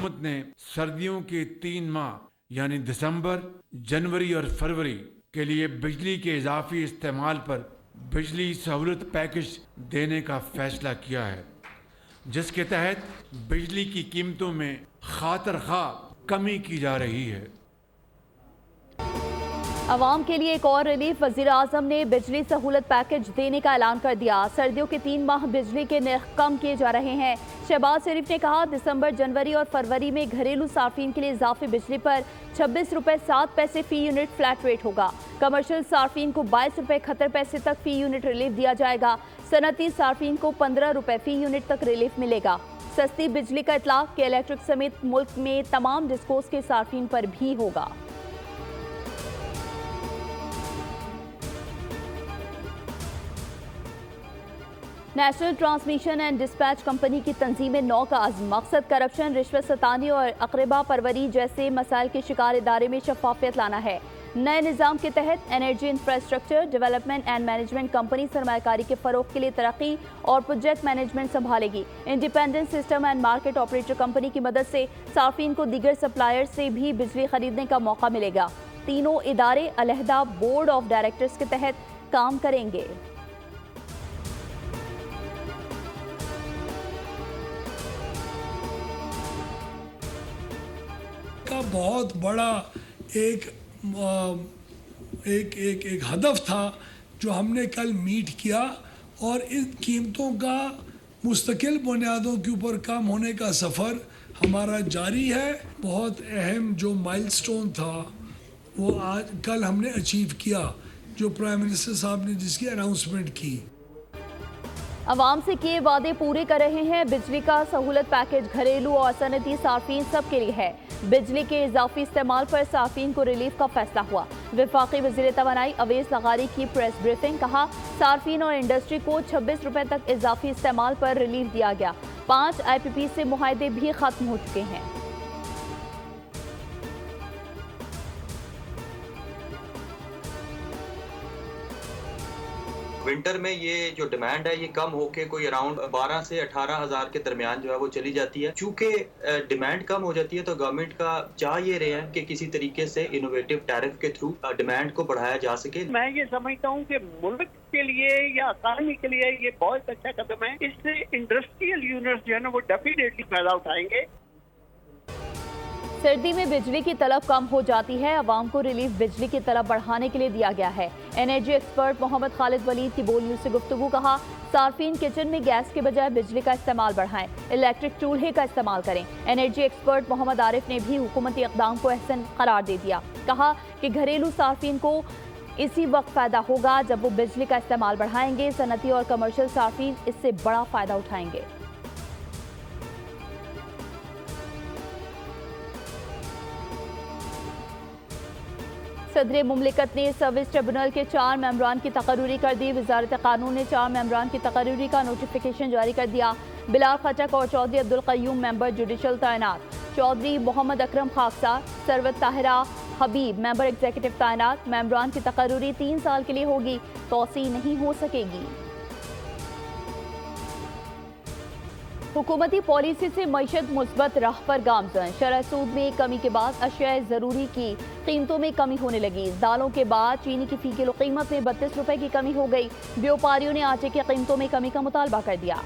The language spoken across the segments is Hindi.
हुकूमत ने सर्दियों के 3 माह यानी दिसंबर, जनवरी और फरवरी के लिए बिजली के इजाफी इस्तेमाल पर बिजली सहूलत पैकेज देने का फैसला किया है, जिसके तहत बिजली की कीमतों में खातर खा कमी की जा रही है। अवाम के लिए एक और रिलीफ, वजीर आजम ने बिजली सहूलत पैकेज देने का ऐलान कर दिया। सर्दियों के 3 माह बिजली के नर्ख कम किए जा रहे हैं। शहबाज शरीफ ने कहा, दिसंबर, जनवरी और फरवरी में घरेलू सार्फिन के लिए इजाफी बिजली पर 26 रुपए 7 पैसे फी यूनिट फ्लैट रेट होगा। कमर्शियल सार्फिन को 22 रुपए 71 पैसे तक फी यूनिट रिलीफ दिया जाएगा। सनती सार्फिन को 15 रुपए फी यूनिट तक रिलीफ मिलेगा। सस्ती बिजली का इतलाक के इलेक्ट्रिक समेत मुल्क में तमाम डिस्कोस के सार्फिन पर भी होगा। National transmission and dispatch company की तंजीम नौ का अज़्म, मकसद करप्शन, रिश्वत सतानी और अक़रबा परवरी जैसे मसाइल के शिकार इदारे में शफाफियत लाना है। नए निज़ाम के तहत energy infrastructure development and management company सरमायाकारी के फ़रोग़ के लिए तरक्की और प्रोजेक्ट मैनेजमेंट संभालेगी। Independent system and market operator company की मदद से सार्फिन को दीगर सप्लायर से भी बिजली खरीदने का मौका मिलेगा। तीनों इदारे अलहदा बोर्ड ऑफ डायरेक्टर्स के तहत काम करेंगे। का बहुत बड़ा एक हदफ था जो हमने कल मीट किया, और इन कीमतों का मुस्तकिल बुनियादों के ऊपर काम होने का सफ़र हमारा जारी है। बहुत अहम जो माइलस्टोन था वो कल हमने अचीव किया, जो प्राइम मिनिस्टर साहब ने जिसकी अनाउंसमेंट की। अवाम से किए वादे पूरे कर रहे हैं। बिजली का सहूलत पैकेज घरेलू और सनती सार्फिन सब के लिए है। बिजली के इजाफी इस्तेमाल पर सार्फिन को रिलीफ का फैसला हुआ। वफाकी वज़ीर तवानाई अवैस लगारी की प्रेस ब्रीफिंग, कहा, सार्फिन और इंडस्ट्री को 26 रुपए तक इजाफी इस्तेमाल पर रिलीफ दिया गया। 5 IPP से मुआहदे भी खत्म हो चुके हैं। विंटर में ये जो डिमांड है ये कम होके कोई अराउंड 12 से 18 हज़ार के दरमियान जो है वो चली जाती है। चूंकि डिमांड कम हो जाती है तो गवर्नमेंट का चाह ये रहे हैं कि किसी तरीके से इनोवेटिव टैरिफ के थ्रू डिमांड को बढ़ाया जा सके। मैं ये समझता हूँ कि मुल्क के लिए या इकानमी के लिए ये बहुत अच्छा कदम है। इससे इंडस्ट्रियल यूनिट्स जो है ना वो डेफिनेटली फायदा उठाएंगे। सर्दी में बिजली की तलब कम हो जाती है। अवाम को रिलीफ बिजली की तलब बढ़ाने के लिए दिया गया है। एनर्जी एक्सपर्ट मोहम्मद खालिद वलीद की बोल न्यूज़ से गुफ्तगू, कहा, सार्फिन किचन में गैस के बजाय बिजली का इस्तेमाल बढ़ाएं, इलेक्ट्रिक चूल्हे का इस्तेमाल करें। एनर्जी एक्सपर्ट मोहम्मद आरिफ ने भी हुकूमती इक़दाम को अहसन करार दे दिया। कहा कि घरेलू सार्फिन को इसी वक्त फ़ायदा होगा जब वो बिजली का इस्तेमाल बढ़ाएंगे। सनती और कमर्शियल सार्फिन इससे बड़ा फ़ायदा उठाएंगे। सदर मुमलिकत ने सर्विस ट्रिब्यूनल के 4 मेंबरान की तकर्री कर दी। वजारत कानून ने 4 मेंबरान की तकर्री का नोटिफिकेशन जारी कर दिया। बिलाल खटक और चौधरी अब्दुल क़य्यूम मेंबर जुडिशल तैनात, चौधरी मोहम्मद अकरम खाकसार, सरवत ताहिरा हबीब मेंबर एग्जीक्यूटिव तैनात। मेंबरान की तकर्री 3 साल के लिए होगी, तौसी नहीं हो सकेगी। हुकूमती पॉलिसी से मईशत मुस्बत राह पर गामजन। शरह सूद में कमी के बाद अशिया ज़रूरी की कीमतों में कमी होने लगी। दालों के बाद चीनी की फी किलो कीमत में 32 रुपए की कमी हो गई। व्यापारियों ने आटे की कीमतों में कमी का मुतालबा कर दिया।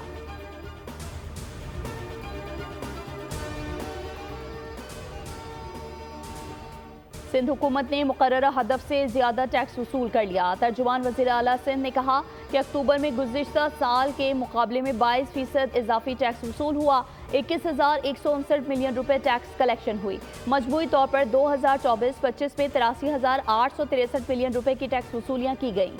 सिंध हुकूमत ने मुकर्ररा हदफ से ज्यादा टैक्स वसूल कर लिया। तर्जुमान वज़ीर आला सिंध ने कहा कि अक्टूबर में गुज़िश्ता साल के मुकाबले में 22% इजाफी टैक्स वसूल हुआ। 21,159 मिलियन रुपए टैक्स कलेक्शन हुई। मजमूई तौर पर 2024-25 में 83,863 मिलियन रुपए की टैक्स वसूलियाँ की गई।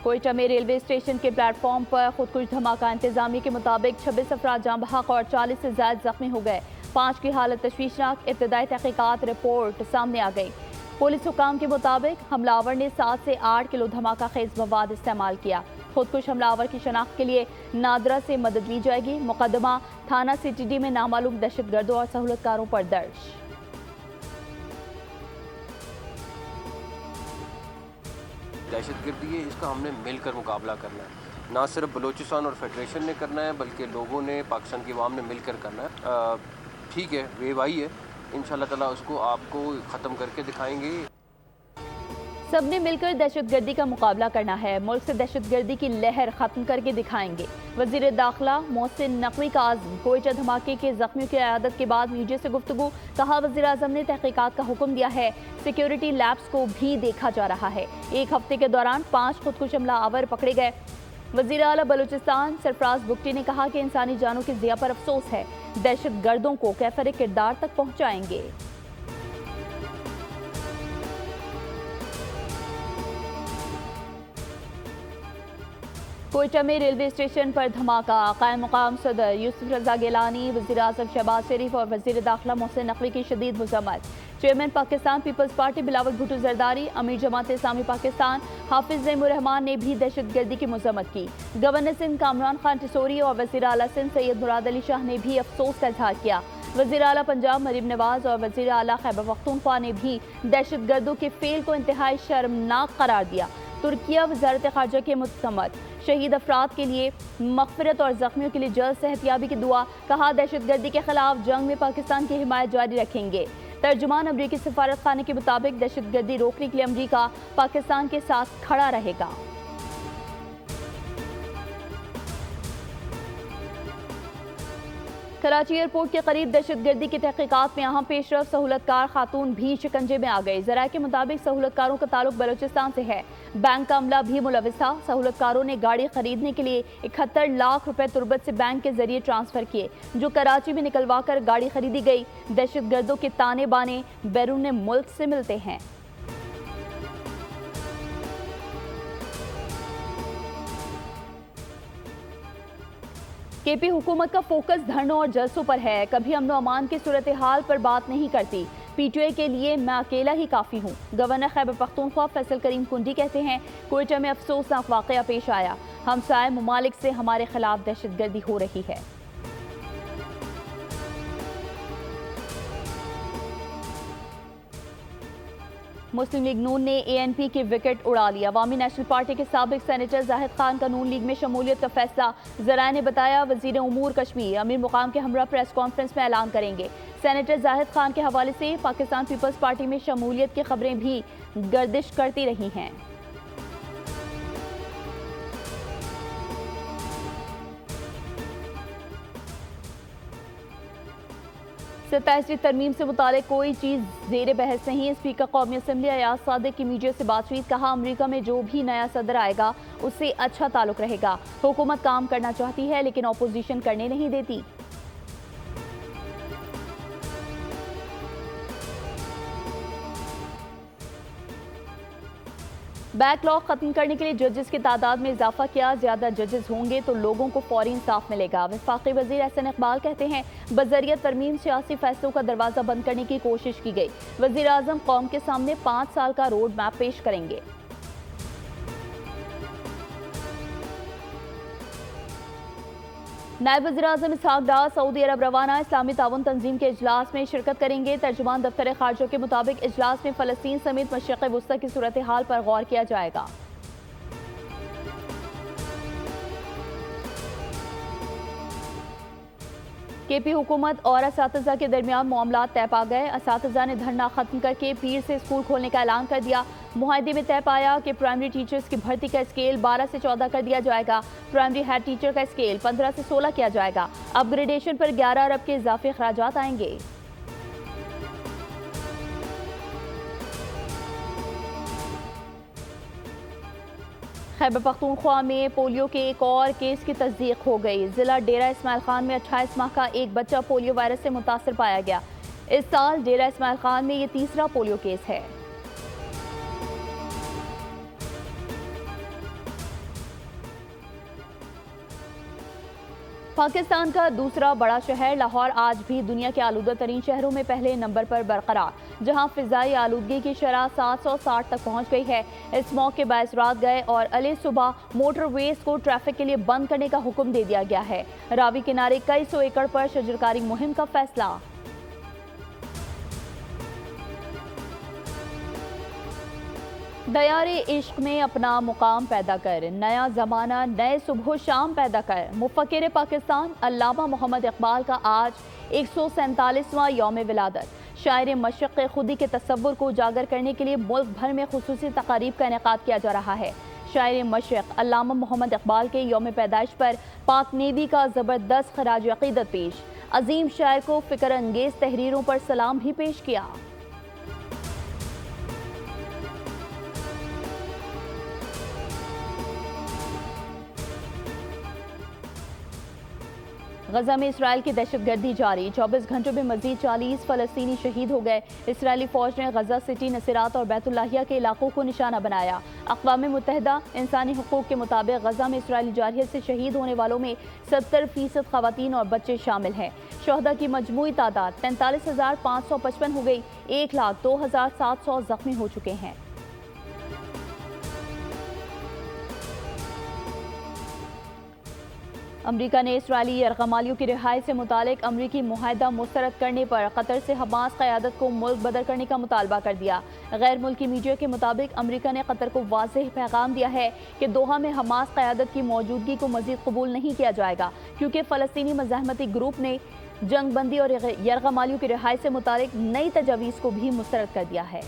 कोयटा में रेलवे स्टेशन के प्लेटफॉर्म पर खुदकुश धमाका। इंतजामिया के मुताबिक 26 अफराद जाँ बहक और 40 से ज्यादा जख्मी हो गए। 5 की हालत तशवीशनाक। इब्तदाई तहकीकात रिपोर्ट सामने आ गई। पुलिस हुकाम के मुताबिक हमलावर ने 7 से 8 किलो धमाका खेज मवाद इस्तेमाल किया। खुदकुश हमलावर की शनाख्त के लिए नादरा से मदद ली जाएगी। मुकदमा थाना CTD में नामालूम दहशतगर्दों और सहूलतकारों पर दर्ज। दहशतगर्दी है, इसका हमने मिलकर मुकाबला करना है। ना सिर्फ बलूचिस्तान और फेडरेशन ने करना है, बल्कि लोगों ने, पाकिस्तान की आवाम ने मिलकर करना है। ठीक है, वेव आई है, इंशाल्लाह ताला उसको आपको ख़त्म करके दिखाएंगे। सबने मिलकर दहशतगर्दी का मुकाबला करना है, मुल्क से दहशतगर्दी की लहर खत्म करके दिखाएंगे। वजीर दाखिला मोहसिन नकवी का आज़म। कोयटा धमाके के जख्मियों की इयादत के बाद मीडिया से गुफ्तगू। कहा, वजीर आज़म ने तहकीकात का हुक्म दिया है, सिक्योरिटी लैब्स को भी देखा जा रहा है। एक हफ्ते के दौरान 5 खुदकुश हमला आवर पकड़े गए। वजीर आला बलूचिस्तान सरफराज बुगटी ने कहा कि इंसानी जानों की ज़िया पर अफसोस है, दहशत गर्दों को कैफर किरदार तक पहुँचाएंगे। कोयटा में रेलवे स्टेशन पर धमाका। कायम मुकाम सदर यूसुफ रजा गिलानी, वज़ीर आज़म शहबाज शरीफ और वज़ीर दाखिला मोहसिन नकवी की शदीद मज़म्मत। चेयरमैन पाकिस्तान पीपल्स पार्टी बिलावल भुट्टो जरदारी, अमीर जमात इस्लामी पाकिस्तान हाफिज ज़ैनुर रहमान ने भी दहशतगर्दी की मज़म्मत की। गवर्नर सिंध कामरान खान टिसोरी और वज़ीर आला सिंध सैयद मुराद अली शाह ने भी अफसोस का इजहार किया। वज़ीर आला पंजाब मरीम नवाज और वज़ीर आला खैबर पख्तूनख्वा ने भी दहशतगर्दों के फेल को इंतहाई शर्मनाक करार दिया। तुर्किया वज़ारत ख़ारजा के मुतमद। शहीद अफराद के लिए मग़फ़िरत और ज़ख्मियों के लिए जल्द सेहतियाबी की दुआ। कहा, दहशतगर्दी के खिलाफ जंग में पाकिस्तान की हिमायत जारी रखेंगे। तर्जुमान अमरीकी सफारत खाने के मुताबिक दहशतगर्दी रोकने के लिए अमरीका पाकिस्तान के साथ खड़ा रहेगा। कराची एयरपोर्ट के करीब दहशतगर्दी की तहकीकात में अहम पेशरफ। सहूलतकार खातून भी शिकंजे में आ गई। ज़राए के मुताबिक सहूलतकारों का ताल्लुक बलूचिस्तान से है। बैंक का अमला भी मुलविस था। सहूलतकारों ने गाड़ी खरीदने के लिए 71 लाख रुपए तुर्बत से बैंक के जरिए ट्रांसफर किए, जो कराची में निकलवा कर गाड़ी खरीदी गई। दहशतगर्दों के ताने बाने बैरून मुल्क से मिलते हैं। केपी हुकूमत का फोकस धरनों और जलसों पर है, कभी अमन व अमान की सूरत हाल पर बात नहीं करती। पीटीआई के लिए मैं अकेला ही काफ़ी हूँ। गवर्नर खैबर पख्तूनख्वा फैसल करीम कुंडी कहते हैं, कोयटा में अफसोसनाक वाक़या पेश आया। हमसाय ममालिक से हमारे खिलाफ दहशतगर्दी हो रही है। मुस्लिम लीग नून ने एएनपी की विकेट उड़ा ली। अवामी नेशनल पार्टी के साबिक सेनेटर जाहिद खान का नून लीग में शमूलियत का फैसला। ज़राए ने बताया, वज़ीर उमूर कश्मीर अमीर मुकाम के हमरा प्रेस कॉन्फ्रेंस में ऐलान करेंगे। सेनेटर जाहिद खान के हवाले से पाकिस्तान पीपल्स पार्टी में शमूलियत की खबरें भी गर्दिश करती रही हैं। 27वीं तरमीम से मुतालिक कोई चीज़ ज़ेर बहस नहीं। स्पीकर कौमी असम्बली अयाज सादिक की मीडिया से बातचीत। कहा, अमरीका में जो भी नया सदर आएगा उससे अच्छा ताल्लुक रहेगा। हुकूमत काम करना चाहती है लेकिन अपोजिशन करने नहीं देती। बैकलॉग खत्म करने के लिए जजेस की तादाद में इजाफा किया। ज्यादा जजेस होंगे तो लोगों को फौरी इंसाफ मिलेगा। वफाकी वजीर एहसन इकबाल कहते हैं, बजरिया तरमीम सियासी फैसलों का दरवाजा बंद करने की कोशिश की गई। वजीर आजम कौम के सामने 5 साल का रोड मैप पेश करेंगे। नायब वज़ीर-ए-आज़म इसहाक डार सऊदी अरब रवाना। इस्लामी ताउन तंजीम के इजलास में शिरकत करेंगे। तर्जुमान दफ्तर खारजा के मुताबिक इजलास में फ़लस्तीन समेत मशरिक़ वुस्ता की सूरत हाल पर गौर किया जाएगा। केपी हुकूमत और असातिज़ा के दरमियान मामलात तय पा गए। असातिज़ा ने धरना खत्म करके पीर से स्कूल खोलने का ऐलान कर दिया। मुआहदे में तय पाया कि प्राइमरी टीचर्स की भर्ती का स्केल 12 से 14 कर दिया जाएगा। प्राइमरी हेड टीचर का स्केल 15 से 16 किया जाएगा। अपग्रेडेशन पर 11 अरब के इजाफी खर्चात आएंगे। खैबर पख्तूनख्वा में पोलियो के एक और केस की तस्दीक हो गई। जिला डेरा इस्माइल खान में 28 माह का एक बच्चा पोलियो वायरस से मुतासर पाया गया। इस साल डेरा इस्माइल खान में ये तीसरा पोलियो केस है। पाकिस्तान का दूसरा बड़ा शहर लाहौर आज भी दुनिया के आलूदा तरीन शहरों में पहले नंबर पर बरकरार, जहां फिजाई आलूदगी की शरह 760 तक पहुंच गई है। इस मौके बाइस रात गए और अले सुबह मोटरवेज को ट्रैफिक के लिए बंद करने का हुक्म दे दिया गया है। रावी किनारे कई सौ एकड़ पर शजरकारी मुहिम का फैसला। दयारे इश्क में अपना मुकाम पैदा कर, नया ज़माना नए सुबह शाम पैदा कर। मुफ़क्किर पाकिस्तान अल्लामा मोहम्मद इकबाल का आज 147वां यौम विलादत। शायर मशरक़ खुदी के तसव्वुर को उजागर करने के लिए मुल्क भर में खुसूसी तकारीब का इनेकाद किया जा रहा है। शायर मशरक़ अल्लामा मोहम्मद इकबाल के यौम पैदाइश पर पाक नेवी का ज़बरदस्त खराज अक़ीदत पेश। अजीम शायर को फ़िक्र अंगेज़ तहरीरों पर सलाम भी पेश किया। गजा में इसराइल की दहशतगर्दी जारी। 24 घंटों में मजीद 40 फ़लस्तीनी शहीद हो गए। इसराइली फ़ौज ने गजा सिटी, नसीरात और बैतुल्लाहिया के इलाकों को निशाना बनाया। अक़वाम मुत्तहिदा इंसानी हुकूक के मुताबिक गजा में इसराइली जारहियत से शहीद होने वालों में 70% ख़वातीन और बच्चे शामिल हैं। शहदा की मजमूई तादाद 45,555 हो गई। 1,02,700 ज़ख्मी हो चुके हैं। अमरीका ने इसराइली यरगमालियों की रिहाई से मुतालिक अमरीकी मुआहदा मुस्तरद करने पर कतर से हमास क़यादत को मुल्क बदर करने का मुतालबा कर दिया। गैर मुल्की मीडिया के मुताबिक अमरीका ने कतर को वाज़ेह पैगाम दिया है कि दोहा में हमास क़यादत की मौजूदगी को मज़ीद कबूल नहीं किया जाएगा, क्योंकि फ़लस्तीनी मज़ाहमती ग्रुप ने जंगबंदी और यरगमालियों की रिहाई से मुतालिक नई तजावीज़ को भी मुस्तरद कर दिया है।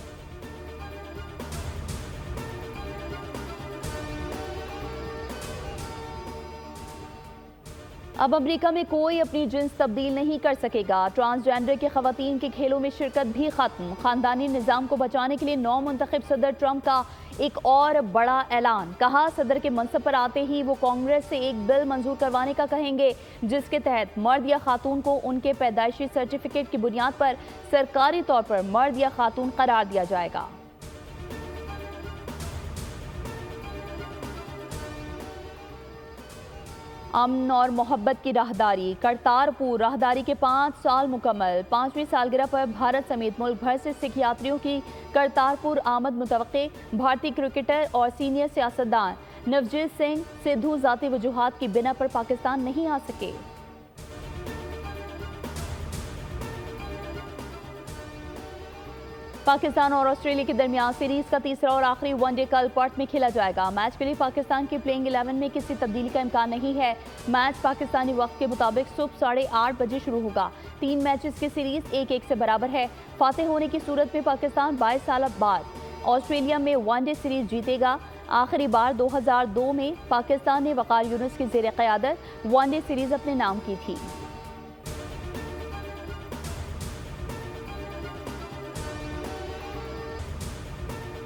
अब अमेरिका में कोई अपनी जिन्स तब्दील नहीं कर सकेगा। ट्रांसजेंडर के खवातीन के खेलों में शिरकत भी खत्म। खानदानी निज़ाम को बचाने के लिए नौ मुंतखब सदर ट्रंप का एक और बड़ा ऐलान। कहा, सदर के मनसब पर आते ही वो कांग्रेस से एक बिल मंजूर करवाने का कहेंगे, जिसके तहत मर्द या खातून को उनके पैदाइशी सर्टिफिकेट की बुनियाद पर सरकारी तौर पर मर्द या खातून करार दिया जाएगा। अमन और मोहब्बत की राहदारी। करतारपुर राहदारी के 5 साल मुकम्मल। 5वीं सालगिरह पर भारत समेत मुल्क भर से सिख यात्रियों की करतारपुर आमद मुतवक्के। भारतीय क्रिकेटर और सीनियर सियासतदान नवजीत सिंह सिद्धू ज़ाती वजूहात की बिना पर पाकिस्तान नहीं आ सके। पाकिस्तान और ऑस्ट्रेलिया के दरमियान सीरीज का तीसरा और आखिरी वनडे कल पर्थ में खेला जाएगा। मैच के लिए पाकिस्तान की प्लेइंग 11 में किसी तब्दीली का इम्कान नहीं है। मैच पाकिस्तानी वक्त के मुताबिक सुबह 8:30 बजे शुरू होगा। 3 मैचेस की सीरीज 1-1 से बराबर है। फातेह होने की सूरत में पाकिस्तान 22 साल बाद ऑस्ट्रेलिया में वनडे सीरीज जीतेगा। आखिरी बार 2002 में पाकिस्तान ने वकार यूनुस की ज़ेर क़यादत वनडे सीरीज अपने नाम की थी।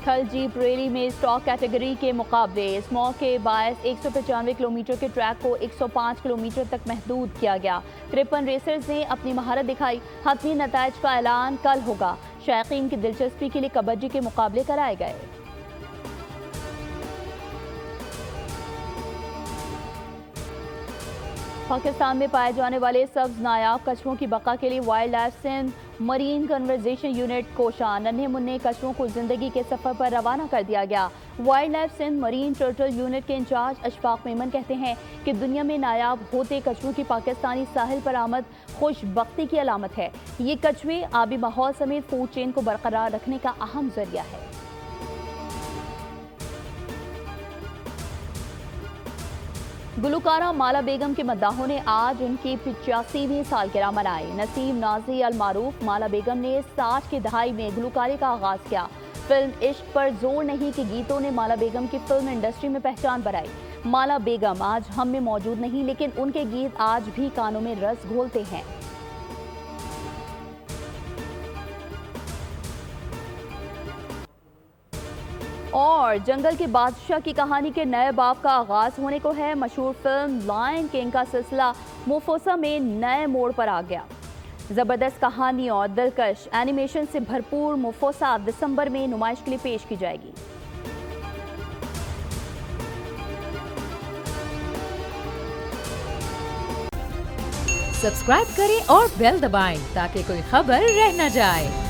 खलजीप रैली में स्टॉक कैटेगरी के मुकाबले स्मॉग के बायस 195 किलोमीटर के ट्रैक को 105 किलोमीटर तक महदूद किया गया। 53 रेसर्स ने अपनी महारत दिखाई। हतमी नताइज का ऐलान कल होगा। शायकीन की दिलचस्पी के लिए कबड्डी के मुकाबले कराए गए। पाकिस्तान में पाए जाने वाले सब्ज नायाब कछुओं की बका के लिए wildlife Sindh marine conservation unit कोशा नन्हे मुन्ने कछुओं को जिंदगी के सफर पर रवाना कर दिया गया। Wildlife Sindh marine turtle unit के इंचार्ज अशफाक मेमन कहते हैं कि दुनिया में नायाब होते कछुओं की पाकिस्तानी साहिल पर आमद खुशबख्ती की अलामत है। ये कछुए आबी माहौल समेत फूड चेन को बरकरार रखने का अहम जरिया है। गुलकारा माला बेगम के मद्दाहों ने आज उनकी 85वीं सालगिरह मनाई। नसीम नाजी अल मारूफ माला बेगम ने 60 की दहाई में गुलकारी का आगाज किया। फिल्म इश्क पर जोर नहीं के गीतों ने माला बेगम की फिल्म इंडस्ट्री में पहचान बनाई। माला बेगम आज हम में मौजूद नहीं, लेकिन उनके गीत आज भी कानों में रस घोलते हैं। और जंगल के बादशाह की कहानी के नए बाब का आगाज होने को है। मशहूर फिल्म लायन किंग का सिलसिला मुफोसा में नए मोड़ पर आ गया। जबरदस्त कहानी और दिलकश एनिमेशन से भरपूर मुफोसा दिसंबर में नुमाइश के लिए पेश की जाएगी। सब्सक्राइब करें और बेल दबाएं ताकि कोई खबर रह न जाए।